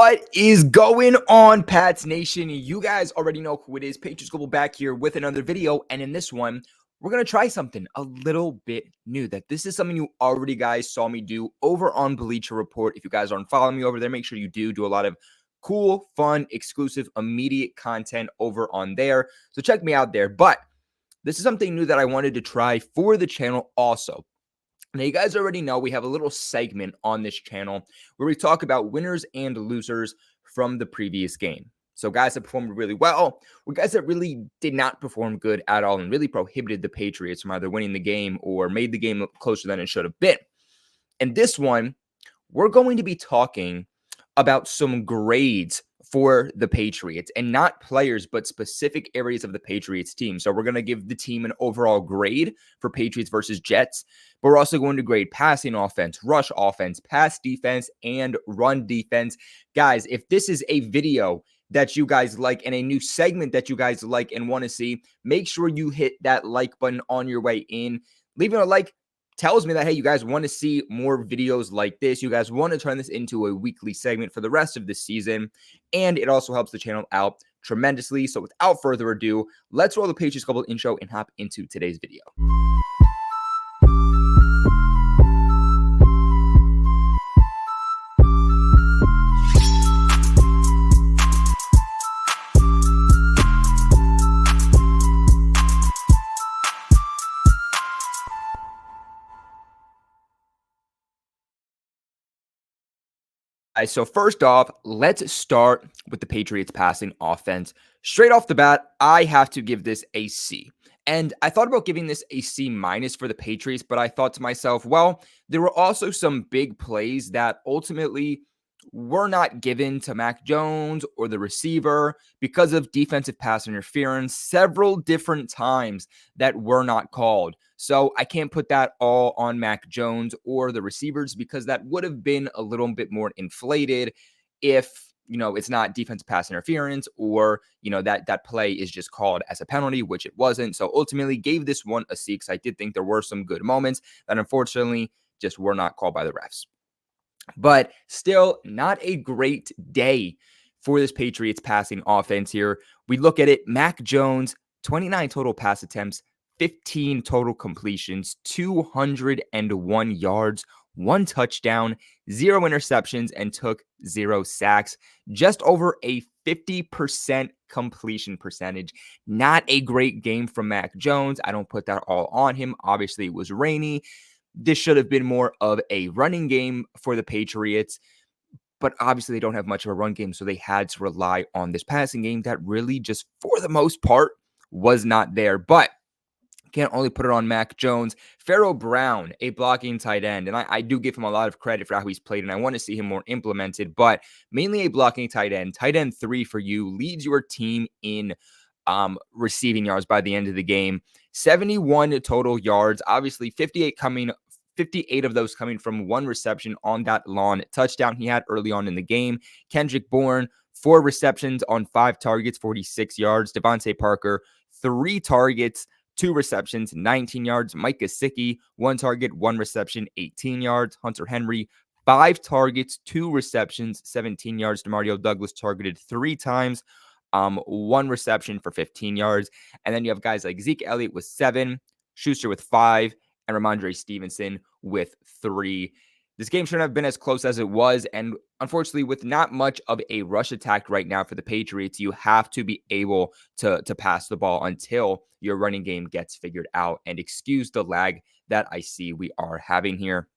What is going on, Pats Nation? You guys already know who it is. Patriots Global back here with another video. And in this one, we're going to try something a little bit new. This is something you already guys saw me do over on Bleacher Report. If you guys aren't following me over there, make sure you do a lot of cool, fun, exclusive, immediate content over on there. So check me out there. But this is something new that I wanted to try for the channel also. Now, you guys already know we have a little segment on this channel where we talk about winners and losers from the previous game. So guys that performed really well, or guys that really did not perform good at all and really prohibited the Patriots from either winning the game or made the game closer than it should have been. And this one, we're going to be talking about some grades for the Patriots, and not players, but specific areas of the Patriots team. So we're going to give the team an overall grade for Patriots versus Jets, but we're also going to grade passing offense, rush offense, pass defense, and run defense. Guys, if this is a video that you guys like and a new segment that you guys like and want to see, make sure you hit that like button on your way in. Leaving a like tells me that, hey, you guys want to see more videos like this. You guys want to turn this into a weekly segment for the rest of the season. And it also helps the channel out tremendously. So without further ado, let's roll the Patriots Global intro and hop into today's video. So first off, let's start with the Patriots passing offense. Straight off the bat, I have to give this a C. And I thought about giving this a C- for the Patriots, but I thought to myself, well, there were also some big plays that ultimately were not given to Mac Jones or the receiver because of defensive pass interference several different times that were not called. So I can't put that all on Mac Jones or the receivers because that would have been a little bit more inflated if, it's not defensive pass interference or, that play is just called as a penalty, which it wasn't. So ultimately gave this one a C because I did think there were some good moments that unfortunately just were not called by the refs. But still not a great day for this Patriots passing offense here. We look at it, Mac Jones, 29 total pass attempts, 15 total completions, 201 yards, 1 touchdown, 0 interceptions, and took 0 sacks. Just over a 50% completion percentage. Not a great game from Mac Jones. I don't put that all on him. Obviously, it was rainy. This should have been more of a running game for the Patriots, but obviously they don't have much of a run game, so they had to rely on this passing game that really just, for the most part, was not there. But can't only put it on Mac Jones. Pharaoh Brown, a blocking tight end, and I do give him a lot of credit for how he's played, and I want to see him more implemented, but mainly a blocking tight end. Tight end 3 for you, leads your team in receiving yards by the end of the game. 71 total yards, obviously 58 of those coming from 1 reception on that long touchdown he had early on in the game. Kendrick Bourne, 4 receptions on 5 targets, 46 yards. Devontae Parker, 3 targets, 2 receptions, 19 yards. Mike Gesicki, 1 target, 1 reception, 18 yards. Hunter Henry, 5 targets, 2 receptions, 17 yards. DeMario Douglas targeted 3 times, 1 reception for 15 yards. And then you have guys like Zeke Elliott with 7, Schuster with 5, and Ramondre Stevenson with 3. This game shouldn't have been as close as it was, and unfortunately, with not much of a rush attack right now for the Patriots, you have to be able to pass the ball until your running game gets figured out, and excuse the lag that I see we are having here.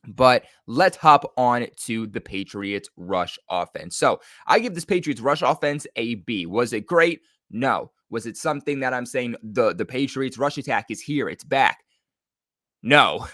But let's hop on to the Patriots rush offense. So I give this Patriots rush offense a B. Was it great? No. Was it something that I'm saying the Patriots rush attack is here, it's back? No,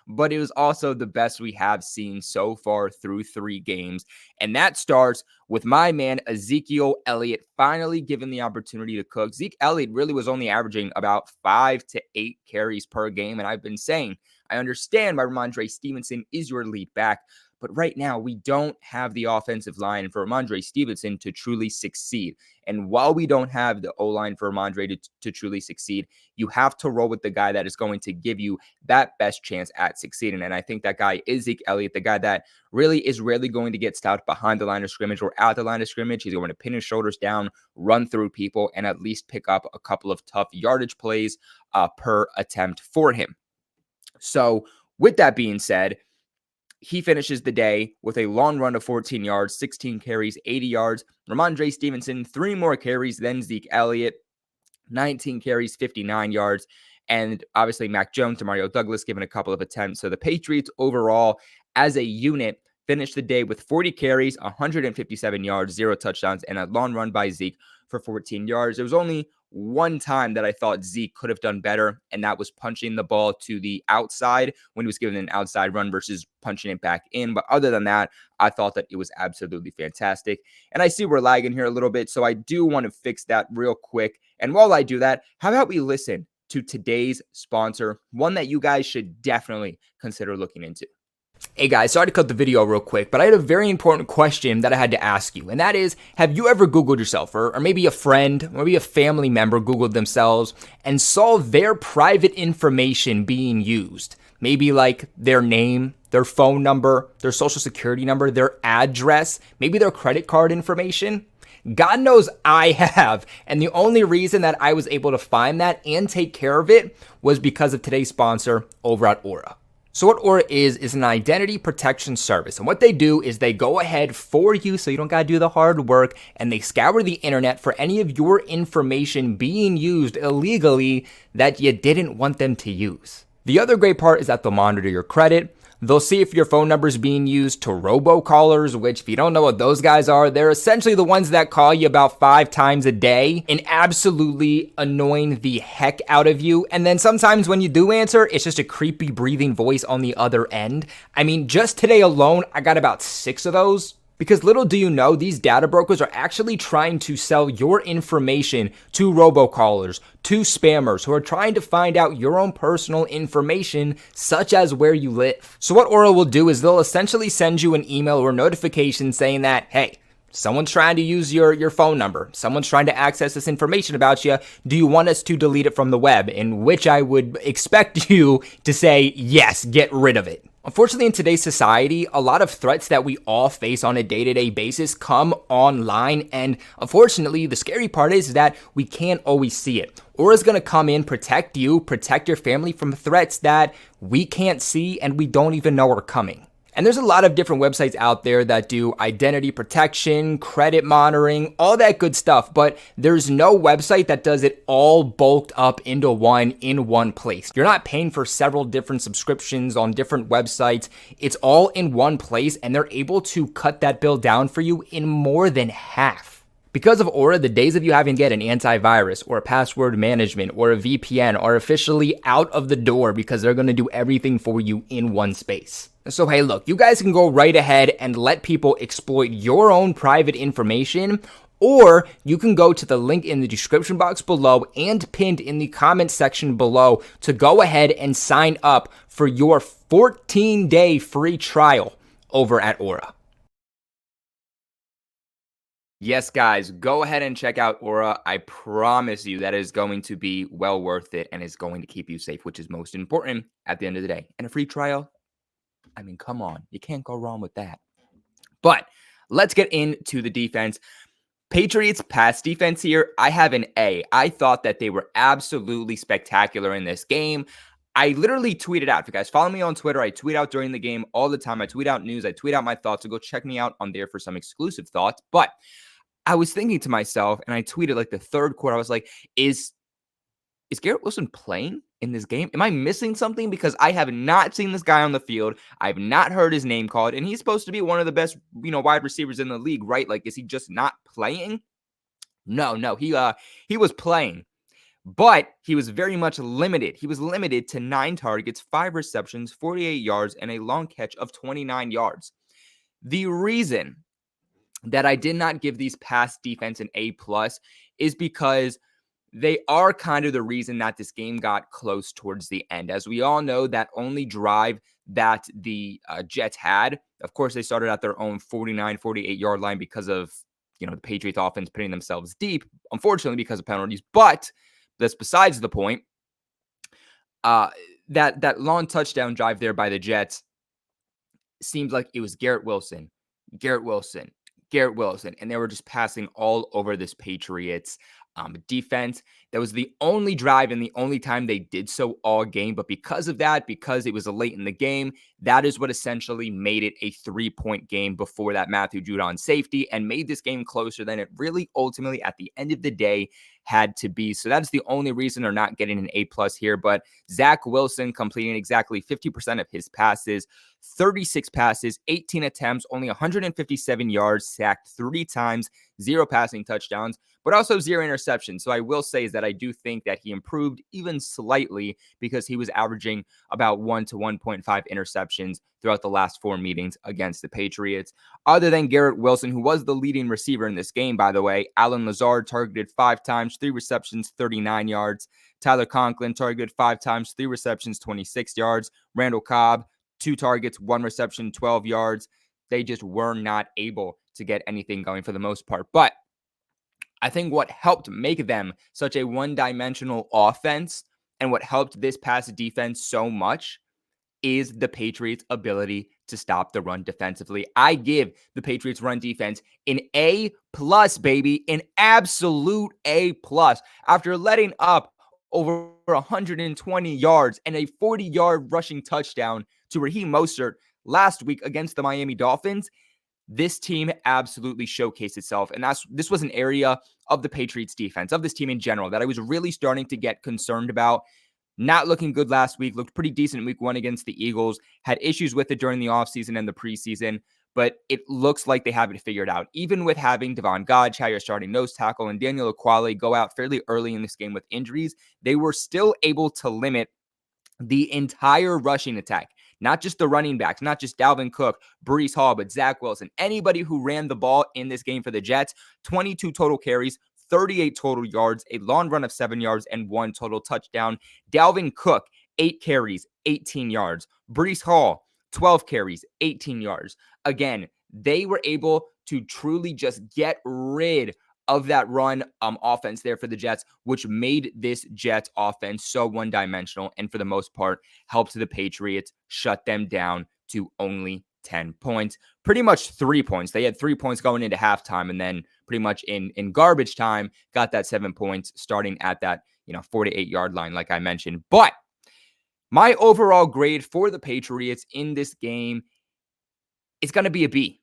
but it was also the best we have seen so far through 3 games. And that starts with my man, Ezekiel Elliott, finally given the opportunity to cook. Zeke Elliott really was only averaging about 5 to 8 carries per game. And I've been saying, I understand why Ramondre Stevenson is your lead back, But right now, we don't have the offensive line for Ramondre Stevenson to truly succeed. And while we don't have the O-line for Ramondre to truly succeed, you have to roll with the guy that is going to give you that best chance at succeeding. And I think that guy is Zeke Elliott, the guy that really is rarely going to get stopped behind the line of scrimmage or at the line of scrimmage. He's going to pin his shoulders down, run through people, and at least pick up a couple of tough yardage plays per attempt for him. So with that being said, he finishes the day with a long run of 14 yards, 16 carries, 80 yards. Ramondre Stevenson, 3 more carries than Zeke Elliott, 19 carries, 59 yards. And obviously Mac Jones and Mario Douglas given a couple of attempts. So the Patriots overall as a unit finished the day with 40 carries, 157 yards, 0 touchdowns, and a long run by Zeke for 14 yards. There was only one time that I thought Zeke could have done better, and that was punching the ball to the outside when he was given an outside run versus punching it back in. But other than that, I thought that it was absolutely fantastic. And I see we're lagging here a little bit, so I do want to fix that real quick. And while I do that, how about we listen to today's sponsor, one that you guys should definitely consider looking into. Hey guys, sorry to cut the video real quick, but I had a very important question that I had to ask you, and that is, have you ever Googled yourself, or maybe a friend, or maybe a family member Googled themselves and saw their private information being used? Maybe like their name, their phone number, their social security number, their address, maybe their credit card information? God knows I have, and the only reason that I was able to find that and take care of it was because of today's sponsor over at Aura. So what Aura is an identity protection service. And what they do is they go ahead for you so you don't got to do the hard work, and they scour the internet for any of your information being used illegally that you didn't want them to use. The other great part is that they'll monitor your credit. They'll see if your phone number is being used to robocallers, which if you don't know what those guys are, they're essentially the ones that call you about 5 times a day and absolutely annoying the heck out of you. And then sometimes when you do answer, it's just a creepy breathing voice on the other end. I mean, just today alone, I got about 6 of those. Because little do you know, these data brokers are actually trying to sell your information to robocallers, to spammers who are trying to find out your own personal information, such as where you live. So what Aura will do is they'll essentially send you an email or notification saying that, hey, someone's trying to use your phone number. Someone's trying to access this information about you. Do you want us to delete it from the web? In which I would expect you to say, yes, get rid of it. Unfortunately, in today's society, a lot of threats that we all face on a day-to-day basis come online, and unfortunately, the scary part is that we can't always see it. Aura's going to come in, protect you, protect your family from threats that we can't see and we don't even know are coming. And there's a lot of different websites out there that do identity protection, credit monitoring, all that good stuff, but there's no website that does it all bulked up into one in one place. You're not paying for several different subscriptions on different websites. It's all in one place, and they're able to cut that bill down for you in more than half. Because of Aura, the days of you having to get an antivirus or a password management or a VPN are officially out of the door because they're going to do everything for you in one space. So hey, look, you guys can go right ahead and let people exploit your own private information, or you can go to the link in the description box below and pinned in the comment section below to go ahead and sign up for your 14-day free trial over at Aura. Yes, guys, go ahead and check out Aura. I promise you that is going to be well worth it and is going to keep you safe, which is most important at the end of the day. And a free trial, I mean, come on. You can't go wrong with that. But let's get into the defense. Patriots pass defense here, I have an A. I thought that they were absolutely spectacular in this game. I literally tweeted out. If you guys follow me on Twitter, I tweet out during the game all the time. I tweet out news. I tweet out my thoughts. So go check me out on there for some exclusive thoughts. But I was thinking to myself, and I tweeted like the third quarter, I was like, is Garrett Wilson playing in this game? Am I missing something? Because I have not seen this guy on the field. I've not heard his name called, and he's supposed to be one of the best, wide receivers in the league, right? Like, is he just not playing? No, he was playing, but he was very much limited. He was limited to 9 targets, 5 receptions, 48 yards, and a long catch of 29 yards. The reason that I did not give these pass defense an A+ is because they are kind of the reason that this game got close towards the end. As we all know, that only drive that the Jets had, of course, they started at their own 49, 48-yard line because of, the Patriots offense putting themselves deep, unfortunately, because of penalties. But that's besides the point. Uh, that long touchdown drive there by the Jets seemed like it was Garrett Wilson, Garrett Wilson, Garrett Wilson, and they were just passing all over this Patriots defense. That was the only drive and the only time they did so all game. But because of that, because it was late in the game, that is what essentially made it a 3-point game before that Matthew Judon safety and made this game closer than it really ultimately at the end of the day had to be. So that's the only reason they're not getting an A+ here. But Zach Wilson completing exactly 50% of his passes, 36 passes, 18 attempts, only 157 yards, sacked 3 times, 0 passing touchdowns, but also 0 interceptions. So I will say is that I do think that he improved even slightly because he was averaging about 1 to 1.5 interceptions throughout the last 4 meetings against the Patriots. Other than Garrett Wilson, who was the leading receiver in this game, by the way, Allen Lazard targeted 5 times, 3 receptions, 39 yards. Tyler Conklin targeted 5 times, 3 receptions, 26 yards. Randall Cobb, 2 targets, 1 reception, 12 yards. They just were not able to get anything going for the most part. But I think what helped make them such a one-dimensional offense and what helped this pass defense so much is the Patriots' ability to stop the run defensively. I give the Patriots' run defense an A+, baby, an absolute A+. After letting up over 120 yards and a 40-yard rushing touchdown to Raheem Mostert last week against the Miami Dolphins, this team absolutely showcased itself. And this was an area of the Patriots defense, of this team in general, that I was really starting to get concerned about. Not looking good last week, looked pretty decent in week 1 against the Eagles, had issues with it during the offseason and the preseason, but it looks like they have it figured out. Even with having Devon Godchaux, your starting nose tackle, and Daniel Ekuale go out fairly early in this game with injuries, they were still able to limit the entire rushing attack. Not just the running backs, not just Dalvin Cook, Breece Hall, but Zach Wilson. Anybody who ran the ball in this game for the Jets, 22 total carries, 38 total yards, a long run of 7 yards, and 1 total touchdown. Dalvin Cook, 8 carries, 18 yards. Breece Hall, 12 carries, 18 yards. Again, they were able to truly just get rid of that run offense there for the Jets, which made this Jets offense so one-dimensional and for the most part helped the Patriots shut them down to only 10 points. Pretty much 3 points. They had 3 points going into halftime, and then pretty much in garbage time got that 7 points starting at that 48-yard line like I mentioned. But my overall grade for the Patriots in this game is going to be a B.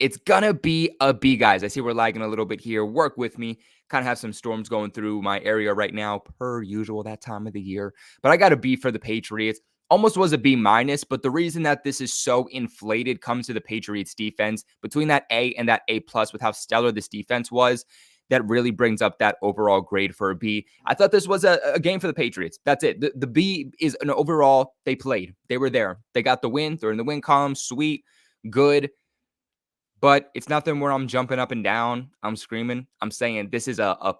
It's going to be a B, guys. I see we're lagging a little bit here. Work with me. Kind of have some storms going through my area right now, per usual, that time of the year. But I got a B for the Patriots. Almost was a B-, but the reason that this is so inflated comes to the Patriots defense. Between that A and that A+ with how stellar this defense was, that really brings up that overall grade for a B. I thought this was a game for the Patriots. That's it. The B is an overall, they played. They were there. They got the win. They're in the win column. Sweet. Good. But it's nothing where I'm jumping up and down. I'm screaming. I'm saying this is a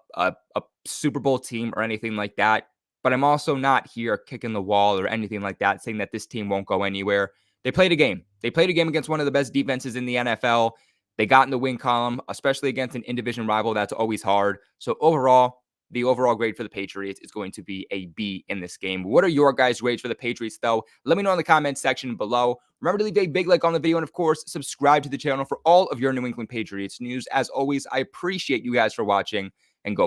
Super Bowl team or anything like that. But I'm also not here kicking the wall or anything like that, saying that this team won't go anywhere. They played a game. They played a game against one of the best defenses in the NFL. They got in the win column, especially against an in-division rival. That's always hard. So overall, the overall grade for the Patriots is going to be a B in this game. What are your guys' grades for the Patriots, though? Let me know in the comments section below. Remember to leave a big like on the video and, of course, subscribe to the channel for all of your New England Patriots news. As always, I appreciate you guys for watching, and go